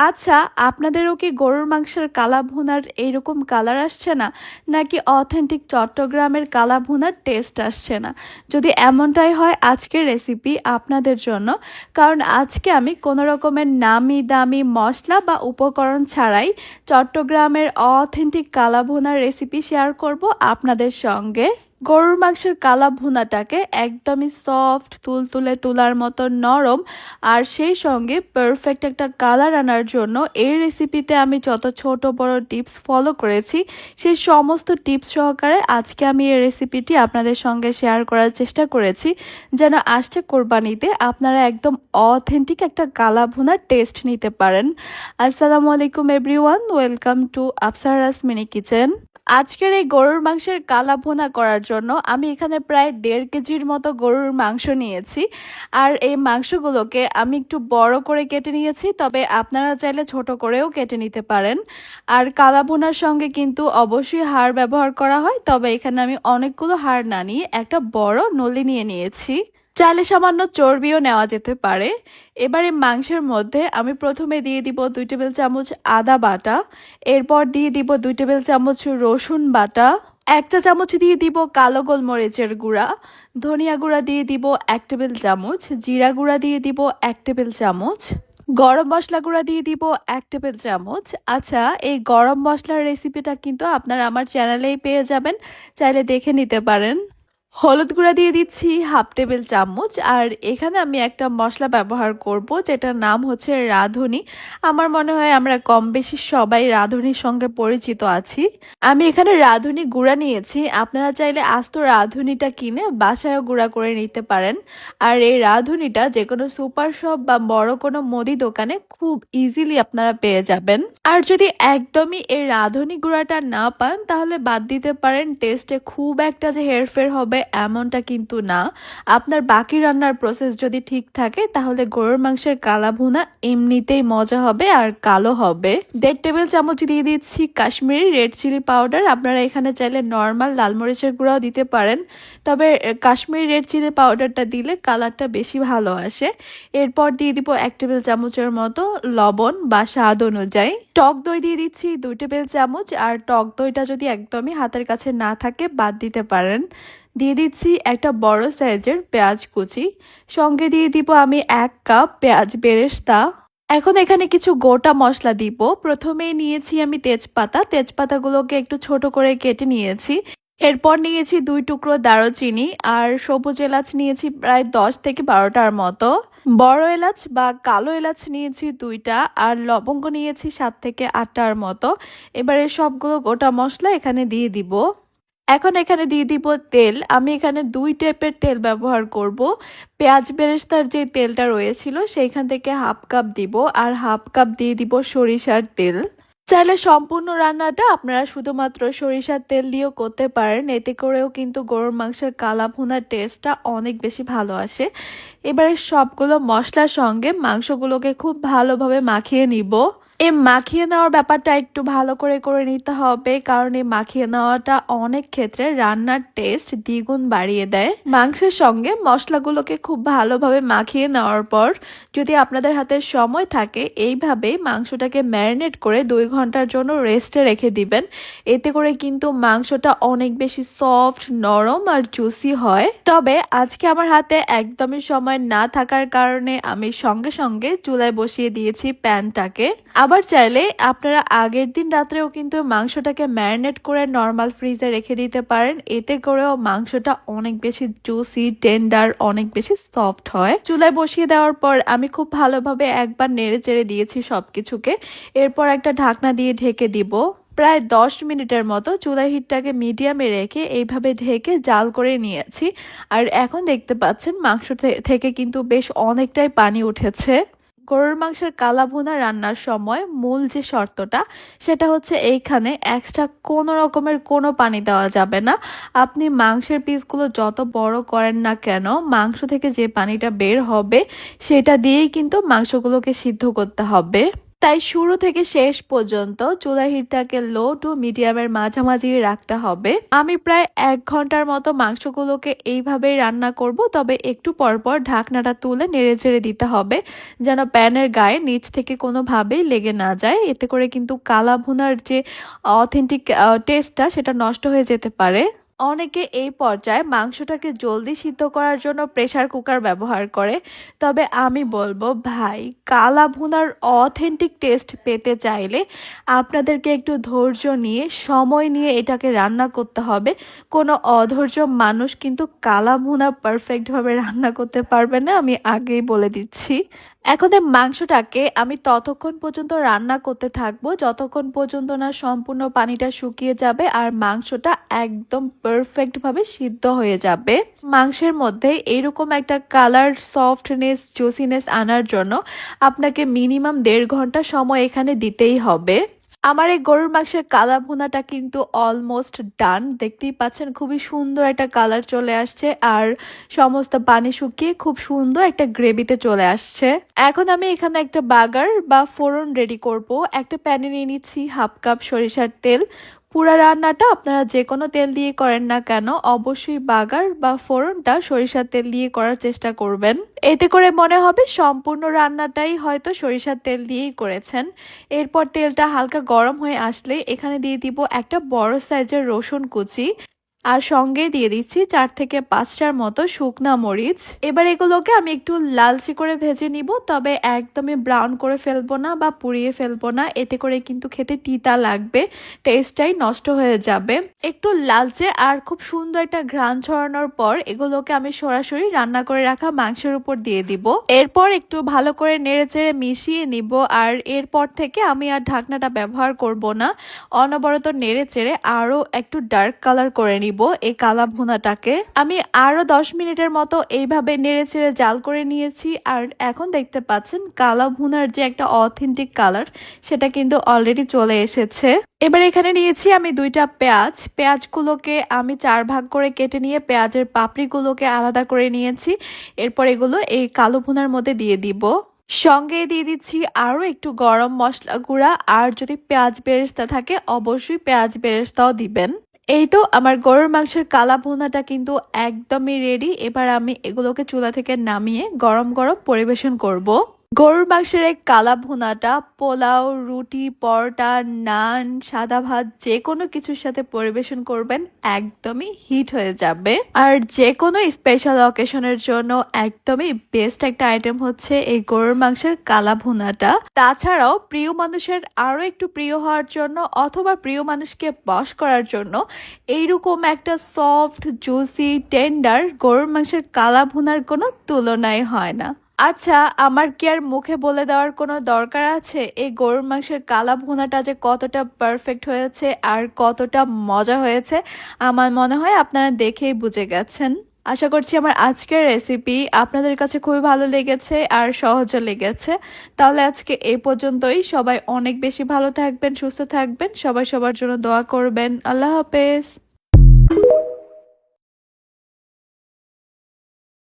আচ্ছা, আপনাদেরও কি গরুর মাংসের কালা ভুনার এইরকম কালার আসছে না? নাকি অথেন্টিক চট্টগ্রামের কালা ভুনার টেস্ট আসছে না? যদি এমনটাই হয় আজকের রেসিপি আপনাদের জন্য। কারণ আজকে আমি কোনো রকমের নামি দামি মশলা বা উপকরণ ছাড়াই চট্টগ্রামের অথেন্টিক কালা ভুনার রেসিপি শেয়ার করব আপনাদের সঙ্গে। গরুর মাংসের কালা ভুনাটাকে একদমই সফট তুলতুলে তুলার মতো নরম আর সেই সঙ্গে পারফেক্ট একটা কালার আনার জন্য এই রেসিপিতে আমি যত ছোট বড় টিপস ফলো করেছি সেই সমস্ত টিপস সহকারে আজকে আমি এই রেসিপিটি আপনাদের সঙ্গে শেয়ার করার চেষ্টা করেছি, যেন আসছে কোরবানিতে আপনারা একদম অথেন্টিক একটা কালা ভুনার টেস্ট নিতে পারেন। আসসালামু আলাইকুম everyone, welcome to Afsara's mini kitchen. আজকের এই গরুর মাংসের কালা ভুনা করার জন্য আমি এখানে প্রায় 1.5 কেজির মতো গরুর মাংস নিয়েছি। আর এই মাংসগুলোকে আমি একটু বড় করে কেটে নিয়েছি, তবে আপনারা চাইলে ছোট করেও কেটে নিতে পারেন। আর কালা ভুনার সঙ্গে কিন্তু অবশ্যই হাড় ব্যবহার করা হয়, তবে এখানে আমি অনেকগুলো হাড় না নিয়ে একটা বড় নলি নিয়ে নিয়েছি। চাইলে সামান্য চর্বিও নেওয়া যেতে পারে। এবারে মাংসের মধ্যে আমি প্রথমে দিয়ে দিব 2 টেবিল চামচ আদা বাটা, এরপর দিয়ে দিব 2 টেবিল চামচ রসুন বাটা, 1 চা চামচ দিয়ে দিব কালো গোলমরিচের গুঁড়া, ধনিয়া গুঁড়া দিয়ে দিব 1 টেবিল চামচ, জিরা গুঁড়া দিয়ে দিব 1 টেবিল চামচ, গরম মশলা গুঁড়া দিয়ে দিব 1 টেবিল চামচ। আচ্ছা, এই গরম মশলার রেসিপিটা কিন্তু আপনারা আমার চ্যানেলেই পেয়ে যাবেন, চাইলে দেখে নিতে পারেন। হলুদ গুঁড়া দিয়ে দিচ্ছি 1/2 টেবিল চামচ। আর এখানে আমি একটা মশলা ব্যবহার করব যেটার নাম হচ্ছে রাঁধুনি। আমার মনে হয় আমরা কম বেশি সবাই রাঁধুনির সঙ্গে পরিচিত আছি। আমি এখানে রাঁধুনি গুঁড়া নিয়েছি, আপনারা চাইলে আস্ত রাঁধুনিটা কিনে বাসায় গুঁড়া করে নিতে পারেন। আর এই রাঁধুনিটা যে কোনো সুপার শপ বা বড় কোনো মুদি দোকানে খুব ইজিলি আপনারা পেয়ে যাবেন। আর যদি একদমই এই রাঁধুনি গুঁড়াটা না পান তাহলে বাদ দিতে পারেন, টেস্টে খুব একটা যে হেরফের হবে এমনটা কিন্তু না। আপনার বাকি রান্নার প্রসেস যদি ঠিক থাকে তাহলে গরুর মাংসের কালা ভুনা এমনিতেই মজা হবে আর কালো হবে। 1.5 টেবিল চামচ দিয়ে দিচ্ছি কাশ্মীরি রেড চিলি পাউডার। আপনারা এখানে চাইলে নর্মাল লাল মরিচের গুঁড়াও দিতে পারেন, তবে কাশ্মীরি রেড চিলি পাউডারটা দিলে কালারটা বেশি ভালো আসে। এরপর দিয়ে দিব 1 টেবিল চামচের মতো লবণ বা স্বাদ অনুযায়ী। টক দই দিয়ে দিচ্ছি 2 টেবিল চামচ। আর টক দইটা যদি একদমই হাতের কাছে না থাকে বাদ দিতে পারেন। দিয়ে দিচ্ছি একটা বড় সাইজের পেঁয়াজ কুচি, সঙ্গে দিয়ে দিব আমি 1 কাপ পেঁয়াজ বেরেস্তা। এখন এখানে কিছু গোটা মশলা দিব। প্রথমেই নিয়েছি আমি তেজপাতা, তেজপাতাগুলোকে একটু ছোট করে কেটে নিয়েছি। এরপর নিয়েছি 2 টুকরো দারুচিনি, আর সবুজ এলাচ নিয়েছি প্রায় 10 থেকে 12টার মতো, বড় এলাচ বা কালো এলাচ নিয়েছি 2টা, আর লবঙ্গ নিয়েছি 7 থেকে 8টার মতো। এবারে সবগুলো গোটা মশলা এখানে দিয়ে দিব। এখন এখানে দিয়ে দিব তেল। আমি এখানে 2 টাইপের তেল ব্যবহার করব। পেঁয়াজ বেরেস্তার যে তেলটা রয়েছিল সেইখান থেকে 1/2 কাপ দিব, আর 1/2 কাপ দিয়ে দিব সরিষার তেল। চাইলে সম্পূর্ণ রান্নাটা আপনারা শুধুমাত্র সরিষার তেল দিয়েও করতে পারেন, এতে করেও কিন্তু গরুর মাংসের কালা ভুনার টেস্টটা অনেক বেশি ভালো আসে। এবারে সবগুলো মশলার সঙ্গে মাংসগুলোকে খুব ভালোভাবে মাখিয়ে নিব। এই মাখিয়ে নেওয়ার ব্যাপারটা একটু ভালো করে করে নিতে হবে, কারণ এই মাখিয়ে নেওয়াটা অনেক ক্ষেত্রে রান্নার টেস্ট দ্বিগুণ বাড়িয়ে দেয়। মাংসের সঙ্গে মশলাগুলোকে খুব ভালোভাবে মাখিয়ে নেওয়ার পর যদি আপনাদের হাতে সময় থাকে এইভাবে মাংসটাকে ম্যারিনেট করে 2 ঘন্টার জন্য রেস্টে রেখে দিবেন। এতে করে কিন্তু মাংসটা অনেক বেশি সফট, নরম আর জুসি হয়। তবে আজকে আমার হাতে একদমই সময় না থাকার কারণে আমি সঙ্গে সঙ্গে চুলায় বসিয়ে দিয়েছি প্যানটাকে। আবার চাইলে আপনারা আগের দিন রাত্রেও কিন্তু মাংসটাকে ম্যারিনেট করে নর্মাল ফ্রিজে রেখে দিতে পারেন, এতে করেও মাংসটা অনেক বেশি জুসি, টেন্ডার, অনেক বেশি সফট হয়। চুলায় বসিয়ে দেওয়ার পর আমি খুব ভালোভাবে একবার নেড়ে চেড়ে দিয়েছি সবকিছুকে। এরপর একটা ঢাকনা দিয়ে ঢেকে দিব। প্রায় 10 মিনিটের মতো চুলার হিটটাকে মিডিয়ামে রেখে এইভাবে ঢেকে জাল করে নিয়েছি। আর এখন দেখতে পাচ্ছেন মাংস থেকে কিন্তু বেশ অনেকটাই পানি উঠেছে। গরুর মাংসের কালা ভুনা রান্নার সময় মূল যে শর্তটা সেটা হচ্ছে এইখানে এক্সট্রা কোনো রকমের কোনো পানি দেওয়া যাবে না। আপনি মাংসের পিসগুলো যত বড় করেন না কেন, মাংস থেকে যে পানিটা বের হবে সেটা দিয়েই কিন্তু মাংসগুলোকে সিদ্ধ করতে হবে। তাই শুরু থেকে শেষ পর্যন্ত চুলার হিটটাকে লো টু মিডিয়ামের মাঝামাঝি রাখতে হবে। আমি প্রায় 1 ঘন্টার মতো মাংসগুলোকে এইভাবেই রান্না করব, তবে একটু পরপর ঢাকনাটা তুলে নেড়ে চেড়ে দিতে হবে যেন প্যানের গায়ে নিচ থেকে কোনোভাবেই লেগে না যায়। এতে করে কিন্তু কালা ভুনার যে অথেন্টিক টেস্টটা সেটা নষ্ট হয়ে যেতে পারে। অনেকে এই পর্যায়ে মাংসটাকে জলদি সিদ্ধ করার জন্য প্রেসার কুকার ব্যবহার করে, তবে আমি বলবো ভাই, কালা ভুনার অথেন্টিক টেস্ট পেতে চাইলে আপনাদেরকে একটু ধৈর্য নিয়ে সময় নিয়ে এটাকে রান্না করতে হবে। কোনো অধৈর্য মানুষ কিন্তু কালা ভুনা পারফেক্টভাবে রান্না করতে পারবে না, আমি আগেই বলে দিচ্ছি। এখন এই মাংসটাকে আমি ততক্ষণ পর্যন্ত রান্না করতে থাকবো যতক্ষণ পর্যন্ত না সম্পূর্ণ পানিটা শুকিয়ে যাবে আর মাংসটা একদম পারফেক্টভাবে সিদ্ধ হয়ে যাবে। মাংসের মধ্যে এরকম একটা কালার, সফটনেস, জুসিনেস আনার জন্য আপনাকে মিনিমাম 1.5 ঘন্টা সময় এখানে দিতেই হবে। আমার এই গরুর মাংসের কালা ভুনাটা কিন্তু অলমোস্ট ডান। দেখতেই পাচ্ছেন খুবই সুন্দর একটা কালার চলে আসছে আর সমস্ত পানি শুকিয়ে খুব সুন্দর একটা গ্রেভিতে চলে আসছে। এখন আমি এখানে একটা বাগার বা ফোড়ন রেডি করব। একটা প্যানে নিয়ে নিচ্ছি 1/2 কাপ সরিষার তেল। পুরা রান্নাটা আপনারা যে কোনো তেল দিয়ে করেন না কেন, অবশ্যই বাগার বা ফোড়নটা সরিষার তেল দিয়ে করার চেষ্টা করবেন। এতে করে মনে হবে সম্পূর্ণ রান্নাটাই হয়তো সরিষার তেল দিয়েই করেছেন। এরপর তেলটা হালকা গরম হয়ে আসলে এখানে দিয়ে দিব একটা বড় সাইজের রসুন কুচি আর সঙ্গে দিয়ে দিচ্ছি 4 থেকে 5টার মতো শুকনা মরিচ। এবার এগুলোকে আমি একটু লালচে করে ভেজে নিব, তবে একদমই ব্রাউন করে ফেলবো না বা পুড়িয়ে ফেলবো না, এতে করে কিন্তু খেতে তিতা লাগবে, টেস্টটাই নষ্ট হয়ে যাবে। একটু লালচে আর খুব সুন্দর একটা ঘ্রাণ ছড়ানোর পর এগুলোকে আমি সরাসরি রান্না করে রাখা মাংসের উপর দিয়ে দিব। এরপর একটু ভালো করে নেড়েচেড়ে মিশিয়ে নিব আর এরপর থেকে আমি আর ঢাকনাটা ব্যবহার করব না, অনবরত নেড়েচেড়ে আরো একটু ডার্ক কালার করে নিব এই কালা ভুনাটাকে। আমি আরো 10 মিনিটের মতো এইভাবে নেড়েচেড়ে জাল করে নিয়েছি আর এখন দেখতে পাচ্ছেন কালা ভুনার যে একটা অথেন্টিক কালার সেটা কিন্তু অলরেডি চলে এসেছে। এবার এখানে নিয়েছি আমি 2টা পেঁয়াজ। পেঁয়াজগুলোকে আমি 4 ভাগ করে কেটে নিয়ে পেঁয়াজের পাপড়িগুলোকে আলাদা করে নিয়েছি। এরপর এগুলো এই কালো ভুনার মধ্যে দিয়ে দিব। সঙ্গে দিয়ে দিচ্ছি আরও একটু গরম মশলা গুঁড়া, আর যদি পেঁয়াজ বেরেস্তা থাকে অবশ্যই পেঁয়াজ বেরেস্তাও দিবেন। এই তো আমার গরুর মাংসের কালা ভুনাটা কিন্তু একদমই রেডি। এবার আমি এগুলোকে চুলা থেকে নামিয়ে গরম গরম পরিবেশন করব। গরুর মাংসের এই কালা ভুনাটা পোলাও, রুটি, পরোটা, নান, সাদা ভাত যে কোনো কিছুর সাথে পরিবেশন করবেন, একদমই হিট হয়ে যাবে। আর যে কোনো স্পেশাল অকেশনের জন্য একদমই বেস্ট একটা আইটেম হচ্ছে এই গরুর মাংসের কালা ভুনাটা। তাছাড়াও প্রিয় মানুষের আরো একটু প্রিয় হওয়ার জন্য অথবা প্রিয় মানুষকে বশ করার জন্য এইরকম একটা সফট, জুসি, টেন্ডার গরুর মাংসের কালা ভুনার কোনো তুলনাই হয় না। আচ্ছা, আমার কি আর মুখে বলে দেওয়ার কোনো দরকার আছে এই গরুর মাংসের কালা ভুনাটা যে কতটা পারফেক্ট হয়েছে আর কতটা মজা হয়েছে? আমার মনে হয় আপনারা দেখেই বুঝে গেছেন। আশা করছি আমার আজকের রেসিপি আপনাদের কাছে খুবই ভালো লেগেছে আর সহজও লেগেছে। তাহলে আজকে এই পর্যন্তই। সবাই অনেক বেশি ভালো থাকবেন, সুস্থ থাকবেন, সবাই সবার জন্য দোয়া করবেন। আল্লাহ হাফেজ।